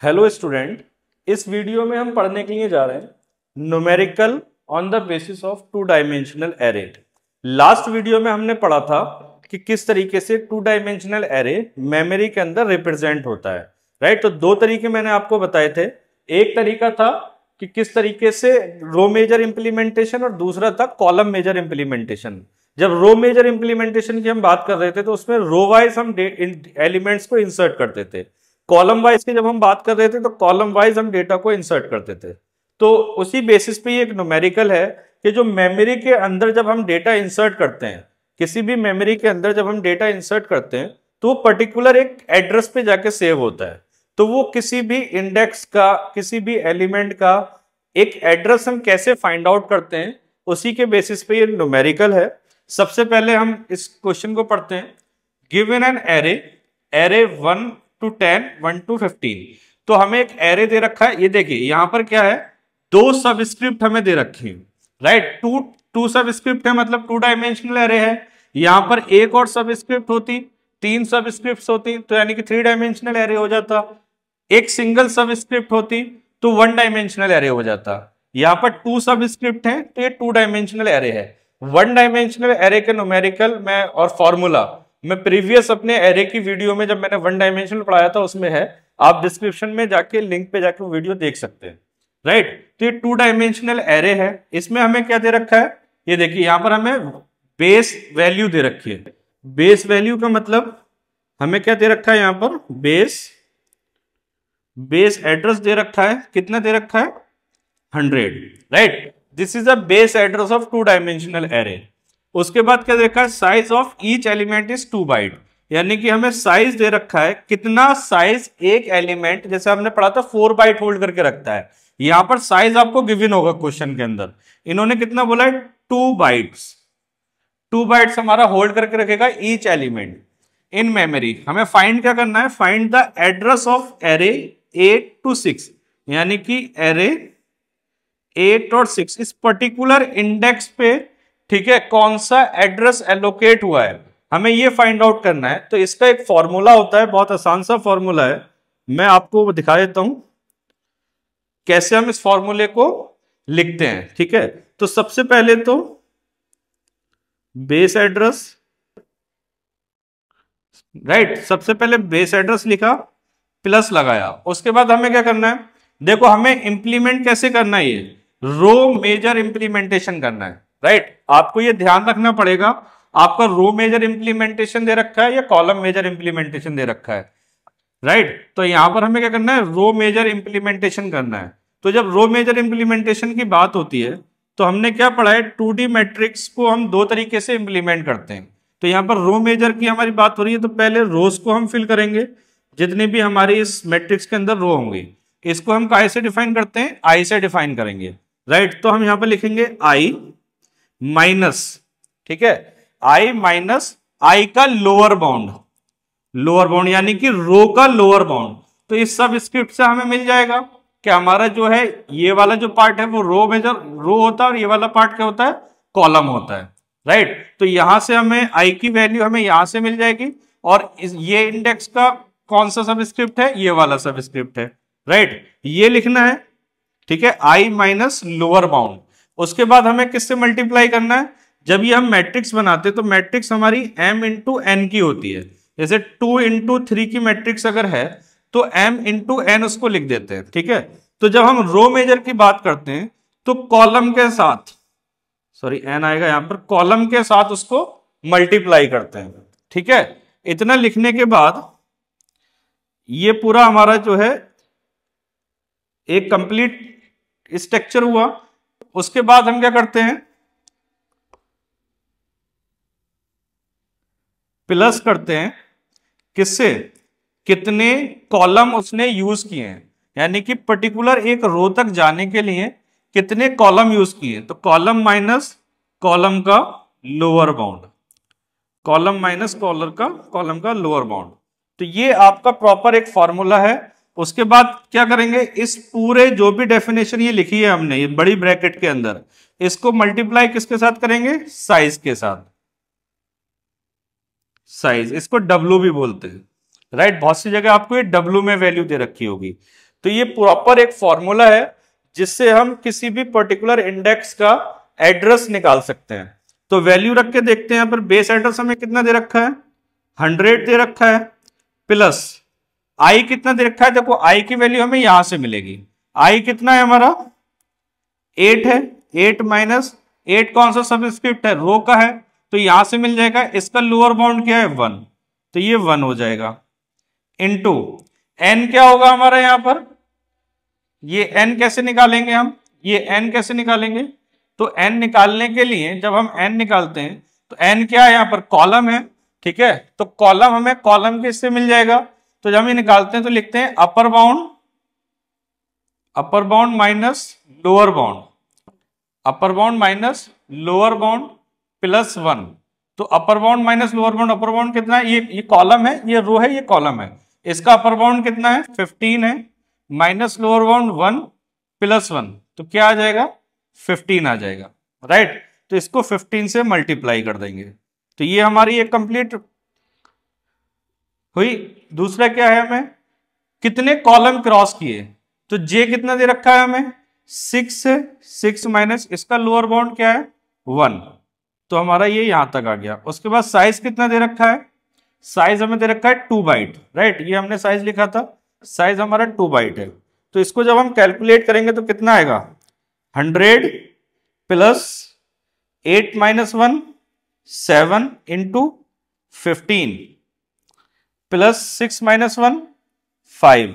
Hello student, इस video में हम पढ़ने के लिए जा रहे हैं numerical on the basis of two dimensional array. Last video में हमने पढ़ा था कि किस तरीके से टू डायमेंशनल एरे मेमोरी के अंदर रिप्रेजेंट होता है, राइट। तो दो तरीके मैंने आपको बताए थे। एक तरीका था कि किस तरीके से रो मेजर इंप्लीमेंटेशन और दूसरा था कॉलम मेजर इंप्लीमेंटेशन। जब रो मेजर इंप्लीमेंटेशन की हम बात कर रहे थे तो उसमें रो वाइज हम एलिमेंट्स को इंसर्ट करते थे, कॉलम वाइज की जब हम बात कर रहे थे तो कॉलम वाइज हम डेटा को इंसर्ट करते थे। तो उसी बेसिस पे ये एक न्यूमेरिकल है कि जो मेमोरी के अंदर जब हम डेटा इंसर्ट करते हैं, किसी भी मेमोरी के अंदर जब हम डेटा इंसर्ट करते हैं तो वो पर्टिकुलर एक एड्रेस पे जाके सेव होता है। तो वो किसी भी इंडेक्स का, किसी भी एलिमेंट का एक एड्रेस हम कैसे फाइंड आउट करते हैं, उसी के बेसिस पे ये न्यूमेरिकल है। सबसे पहले हम इस क्वेश्चन को पढ़ते हैं। Given an array 1 to 10, 1 to 15। तो हमें एक एरे दे रखा है। ये देखिए यहां पर क्या है, दो सबस्क्रिप्ट हमें दे रखी है, राइट। टू सबस्क्रिप्ट है, मतलब टू डायमेंशनल एरे है। यहां पर एक और सबस्क्रिप्ट होती, तीन सबस्क्रिप्ट होती तो यानी कि थ्री डायमेंशनल एरे हो जाता। एक सिंगल सबस्क्रिप्ट होती तो वन डायमेंशनल एरे हो जाता। यहां पर टू सबस्क्रिप्ट है तो ये टू डायमेंशनल एरे है। वन डायमेंशनल एरे के न्यूमेरिकल में और फॉर्मूला मैं प्रीवियस अपने एरे की वीडियो में जब मैंने वन डायमेंशनल पढ़ाया था उसमें है, आप डिस्क्रिप्शन में जाके लिंक पे जाके वीडियो देख सकते हैं, राइट। तो ये टू डायमेंशनल एरे है। इसमें हमें क्या दे रखा है, ये देखिए यहां पर हमें बेस वैल्यू दे रखी है। बेस वैल्यू का मतलब हमें क्या दे रखा है, यहां पर बेस एड्रेस दे रखा है। कितना दे रखा है, 100, right. This is a base address of two dimensional array. उसके बाद क्या देखा है, size of each element is 2 byte, यानी कि हमें साइज दे रखा है, कितना साइज एक एलिमेंट, जैसे हमने पढ़ा था 4 बाइट होल्ड करके रखता है। यहां पर साइज आपको गिवन होगा क्वेश्चन के अंदर। इन्होंने कितना बोला है, 2 बाइट्स। 2 बाइट्स हमारा होल्ड करके रखेगा ईच एलिमेंट इन मेमोरी। हमें फाइंड क्या करना है, find the address of array 8 to 6, यानी कि एरे 8 और 6 इस पर्टिकुलर इंडेक्स पे, ठीक है, कौन सा एड्रेस एलोकेट हुआ है, हमें ये फाइंड आउट करना है। तो इसका एक फॉर्मूला होता है, बहुत आसान सा फॉर्मूला है, मैं आपको दिखा देता हूं कैसे हम इस फॉर्मूले को लिखते हैं, ठीक है। तो सबसे पहले तो बेस एड्रेस, राइट, सबसे पहले बेस एड्रेस लिखा, प्लस लगाया। उसके बाद हमें क्या करना है, देखो हमें इंप्लीमेंट कैसे करना है, ये रो मेजर इंप्लीमेंटेशन करना है, राइट। आपको ये ध्यान रखना पड़ेगा, आपका रो मेजर इंप्लीमेंटेशन दे रखा है या कॉलम मेजर इंप्लीमेंटेशन दे रखा है, राइट। तो यहां पर हमें क्या करना है, रो मेजर इंप्लीमेंटेशन करना है। तो जब रो मेजर इंप्लीमेंटेशन की बात होती है तो हमने क्या पढ़ा है, 2D मैट्रिक्स को हम दो तरीके से इंप्लीमेंट करते हैं। तो यहां पर रो मेजर की हमारी बात हो रही है तो पहले रोज को हम फिल करेंगे, जितने भी हमारी इस मैट्रिक्स के अंदर रो होंगी। इसको हम काय से डिफाइन करते हैं, आई से डिफाइन करेंगे, राइट। तो हम यहां पर लिखेंगे आई माइनस, ठीक है, आई माइनस आई का लोअर बाउंड यानी कि रो का लोअर बाउंड। तो इस सब स्क्रिप्ट से हमें मिल जाएगा कि हमारा जो है ये वाला जो पार्ट है वो रो मेजर रो होता है और ये वाला पार्ट क्या होता है, कॉलम होता है, राइट। तो यहां से हमें आई की वैल्यू हमें यहां से मिल जाएगी और ये इंडेक्स का कौन सा सबस्क्रिप्ट है, ये वाला सबस्क्रिप्ट है, राइट। ये लिखना है, ठीक है, आई माइनस लोअर बाउंड। उसके बाद हमें किससे मल्टीप्लाई करना है, जब ये हम मैट्रिक्स बनाते हैं तो मैट्रिक्स हमारी m इंटू एन की होती है। जैसे 2 इंटू 3 की मैट्रिक्स अगर है तो m इंटू एन उसको लिख देते हैं, ठीक है। तो जब हम रो मेजर की बात करते हैं तो कॉलम के साथ, सॉरी एन आएगा यहां पर, कॉलम के साथ उसको मल्टीप्लाई करते हैं, ठीक है। इतना लिखने के बाद ये पूरा हमारा जो है एक कंप्लीट स्ट्रक्चर हुआ। उसके बाद हम क्या करते हैं, प्लस करते हैं, किससे, कितने कॉलम उसने यूज किए हैं, यानी कि पर्टिकुलर एक रो तक जाने के लिए कितने कॉलम यूज किए। तो कॉलम माइनस कॉलम का lower bound, column minus column का लोअर बाउंड। तो ये आपका प्रॉपर एक फॉर्मूला है। उसके बाद क्या करेंगे, इस पूरे जो भी डेफिनेशन ये लिखी है हमने ये बड़ी ब्रैकेट के अंदर, इसको मल्टीप्लाई किसके साथ करेंगे, साइज के साथ। साइज, इसको डब्ल्यू भी बोलते हैं, राइट। बहुत सी जगह आपको ये डब्ल्यू में वैल्यू दे रखी होगी। तो ये प्रॉपर एक फॉर्मूला है जिससे हम किसी भी पर्टिकुलर इंडेक्स का एड्रेस निकाल सकते हैं। तो वैल्यू रख के देखते हैं, यहां पर बेस एड्रेस हमें कितना दे रखा है, 100 दे रखा है, प्लस आई कितना दे रखा है, देखो आई की वैल्यू हमें यहां से मिलेगी, आई कितना है हमारा 8 है, 8 माइनस 8 कौन सा सबस्क्रिप्ट है, रो का है, तो यहां से मिल जाएगा, इसका लोअर बाउंड क्या है 1, तो ये 1 हो जाएगा, इनटू एन क्या होगा हमारा यहां पर, ये एन कैसे निकालेंगे हम, ये एन कैसे निकालेंगे, तो एन निकालने के लिए जब हम एन निकालते हैं तो एन क्या है यहां पर कॉलम है, ठीक है, तो कॉलम हमें कॉलम के इससे मिल जाएगा, तो जब हम ये निकालते हैं तो लिखते हैं अपर बाउंड माइनस लोअर बाउंड, अपर bound minus lower bound plus 1, तो अपर bound minus lower bound, upper bound कितना है, ये कॉलम है, ये रो है, ये कॉलम है, इसका अपर बाउंड कितना है 15 है, माइनस लोअर बाउंड 1 प्लस 1, तो क्या आ जाएगा 15 आ जाएगा, राइट, तो इसको 15 से मल्टीप्लाई कर देंगे, तो ये हमारी एक कंप्लीट हुई। दूसरा क्या है, हमें कितने कॉलम क्रॉस किए, तो जे कितना दे रखा है हमें 6 है, 6 माइनस इसका लोअर बाउंड क्या है 1, तो हमारा ये यहां तक आ गया। उसके बाद साइज कितना दे रखा है, साइज हमें दे रखा है 2 बाइट, राइट, ये हमने साइज लिखा था, साइज हमारा 2 बाइट है, तो इसको जब हम कैलकुलेट करेंगे तो कितना आएगा 100 plus 8 minus 1 7 into 15 plus 6 minus 1 5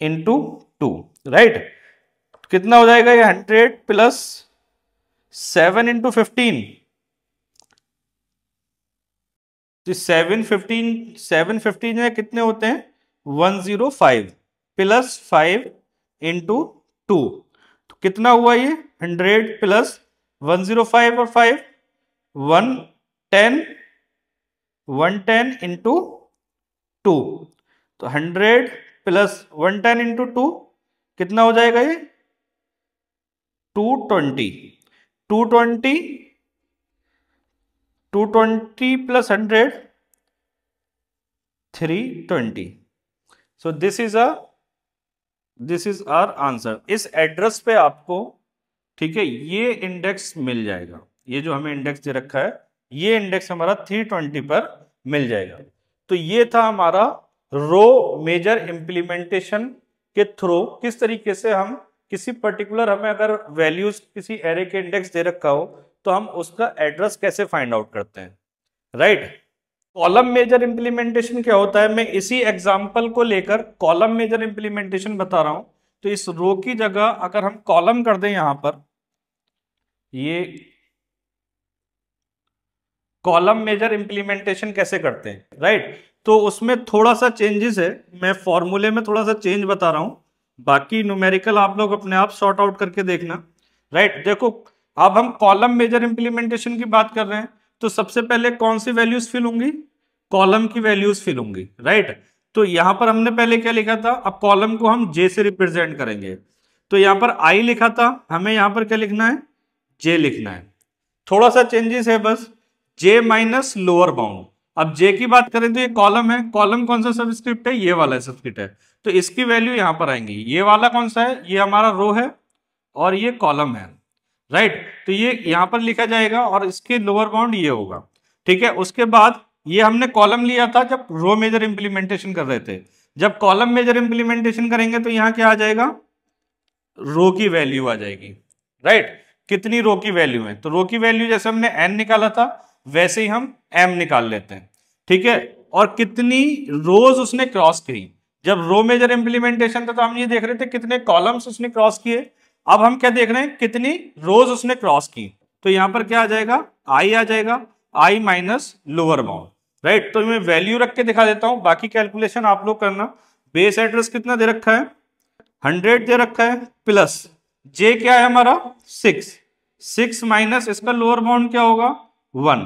into 2, right, कितना हो जाएगा ये 100 प्लस 7 इंटू 15, तो 7 15 में कितने होते हैं 105 प्लस 5 इंटू 2, तो कितना हुआ ये 100 प्लस 105 और 5 110 इंटू 2, तो 100 प्लस 110 इंटू 2 कितना हो जाएगा ये 220 plus 100 320, so this is our answer. इस एड्रेस पे आपको, ठीक है, ये इंडेक्स मिल जाएगा, ये जो हमें इंडेक्स दे रखा है ये इंडेक्स हमारा 320 पर मिल जाएगा। तो ये था हमारा रो मेजर इंप्लीमेंटेशन के थ्रू किस तरीके से हम किसी पर्टिकुलर, हमें अगर वैल्यूज किसी एरे के इंडेक्स दे रखा हो तो हम उसका एड्रेस कैसे फाइंड आउट करते हैं, राइट। कॉलम मेजर इंप्लीमेंटेशन क्या होता है, मैं इसी एग्जांपल को लेकर कॉलम मेजर इंप्लीमेंटेशन बता रहा हूं। तो इस रो की जगह अगर हम कॉलम कर दें, यहां पर ये कॉलम मेजर इंप्लीमेंटेशन कैसे करते हैं, राइट, तो उसमें थोड़ा सा चेंजेस है, मैं फॉर्मूले में थोड़ा सा चेंज बता रहा हूं, बाकी न्यूमेरिकल आप लोग अपने आप सॉर्ट आउट करके देखना, राइट। देखो अब हम कॉलम मेजर इंप्लीमेंटेशन की बात कर रहे हैं, तो सबसे पहले कौन सी वैल्यूज फिल होंगी, कॉलम की वैल्यूज फिल होंगी, राइट। तो यहां पर हमने पहले क्या लिखा था, अब कॉलम को हम जे से रिप्रेजेंट करेंगे, तो यहां पर आई लिखा था, हमें यहां पर क्या लिखना है जे लिखना है, थोड़ा सा चेंजेस है बस, जे माइनस लोअर बाउंड। अब जे की बात करें तो ये कॉलम है, कॉलम कौन सा सबस्क्रिप्ट है, ये वाला सबस्क्रिप्ट है, तो इसकी वैल्यू यहां पर आएंगी, ये वाला कौन सा है, ये हमारा रो है और ये कॉलम है, राइट, तो ये यहां पर लिखा जाएगा और इसके लोअर बाउंड ये होगा, ठीक है। उसके बाद ये हमने कॉलम लिया था जब रो मेजर इंप्लीमेंटेशन कर रहे थे, जब कॉलम मेजर इंप्लीमेंटेशन करेंगे तो यहां क्या आ जाएगा, रो की वैल्यू आ जाएगी, राइट, कितनी रो की वैल्यू है, तो रो की वैल्यू जैसे हमने एन निकाला था वैसे ही हम एम निकाल लेते हैं, ठीक है, और कितनी रोज उसने क्रॉस की, जब रो मेजर इंप्लीमेंटेशन था तो हम ये देख रहे थे कितने कॉलम्स उसने क्रॉस किए, अब हम क्या देख रहे हैं कितनी रोज उसने क्रॉस की, तो यहां पर क्या आ जाएगा आई आ जाएगा, आई माइनस लोअर बाउंड, राइट। तो मैं वैल्यू रख के दिखा देता हूं, बाकी कैलकुलेशन आप लोग करना। बेस एड्रेस कितना दे रखा है 100 दे रखा है, प्लस जे क्या है हमारा 6 माइनस इसका लोअर बाउंड क्या होगा 1,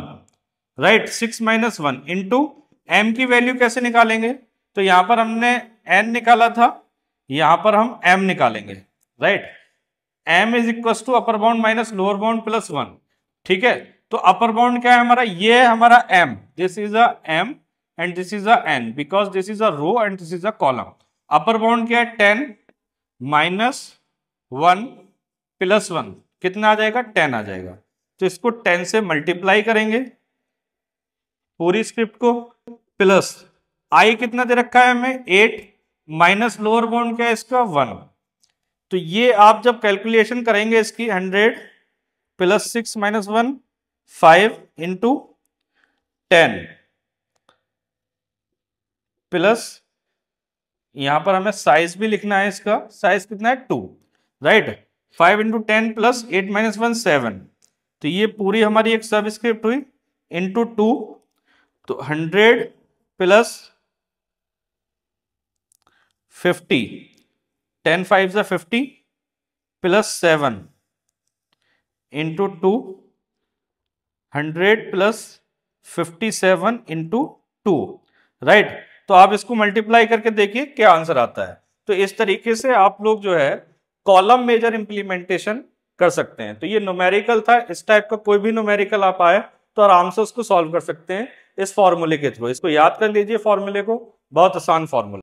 राइट, 6 माइनस 1 इंटू एम की वैल्यू कैसे निकालेंगे, तो यहां पर हमने एन निकाला था, यहां पर हम एम निकालेंगे, right, M is equal to upper bound minus lower bound plus 1, ठीक है। तो अपर बाउंड क्या है हमारा, ये है हमारा M, this is a M and this is a N, because this is a row and this is a column, upper bound क्या है 10 माइनस 1 प्लस 1 कितना आ जाएगा 10 आ जाएगा। तो इसको 10 से मल्टीप्लाई करेंगे पूरी स्क्रिप्ट को, प्लस आई कितना दे रखा है हमें 8 माइनस लोअर बाउंड क्या है इसका 1। तो ये आप जब कैलकुलेशन करेंगे इसकी 100 प्लस 6 माइनस 1 5 इंटू 10 प्लस यहां पर हमें साइज भी लिखना है, इसका साइज कितना है 2 राइट। 5 into 10 plus 8 minus 1 7। तो ये पूरी हमारी एक सब स्क्रिप्ट हुई इंटू 2। तो 100 प्लस 50 10 5 से 50 plus 7 into 2 100 plus 57 into 2 right. तो आप इसको मल्टीप्लाई करके देखिए क्या आंसर आता है। तो इस तरीके से आप लोग जो है कॉलम मेजर इंप्लीमेंटेशन कर सकते हैं। तो ये न्यूमेरिकल था, इस टाइप का कोई भी न्यूमेरिकल आप आए तो आराम से उसको सॉल्व कर सकते हैं इस फॉर्मूले के थ्रू। इसको याद कर लीजिए फॉर्मूले को, बहुत आसान फॉर्मूला।